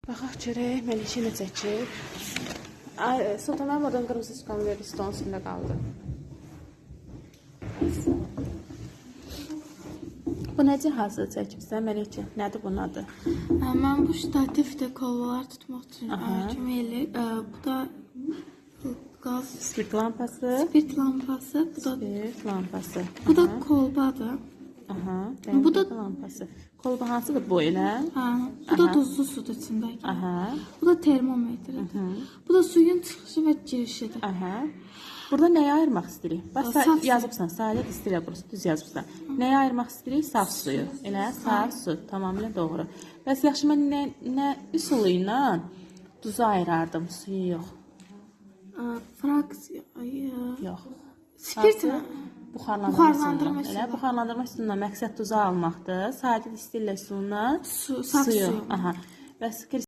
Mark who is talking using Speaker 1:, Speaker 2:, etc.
Speaker 1: Baxaq görək, Məlikə nə çəkir? Sultan mənim oradan qırmızı sukamı verdi, stolun üstündə qaldı. Bu nə cihazı çəkibsən Məlikə? Nədir bunun adı?
Speaker 2: Mən bu ştativdə kolbalar tutmaq üçün kömək eləyir. Bu da qaz
Speaker 1: Spirt lampası.
Speaker 2: spirt lampası.
Speaker 1: Spirt lampası.
Speaker 2: Bu da kolbadır.
Speaker 1: Aha,
Speaker 2: Bu da
Speaker 1: lampası. Kolba hansıdır bu elə?
Speaker 2: Bu da duzlu sudur içindəki.
Speaker 1: Aha.
Speaker 2: Bu da termometrdir. Bu da suyun çıxışı və girişidir.
Speaker 1: Aha. Burada nəyi ayırmaq istəyirik? Bax,
Speaker 2: Saf
Speaker 1: yazıbsan, sadə distilya qurusu, düz yazıbsan. Nəyi ayırmaq istəyirik? Saf suyu. Elə, saf su. Tamamilə doğru. Bəs yaxşı, mən nə üsulu ilə duzu ayırardım, suyu yox.
Speaker 2: Fraksiya.
Speaker 1: Yox.
Speaker 2: Spirt mi?
Speaker 1: Buxarlandırma üsulundan. Elə, buxarlandırma üsulundan məqsəd duzu almaqdır. Sadə distilya suyuna
Speaker 2: Saf
Speaker 1: suyu.
Speaker 2: suyu.
Speaker 1: Aha. Bəs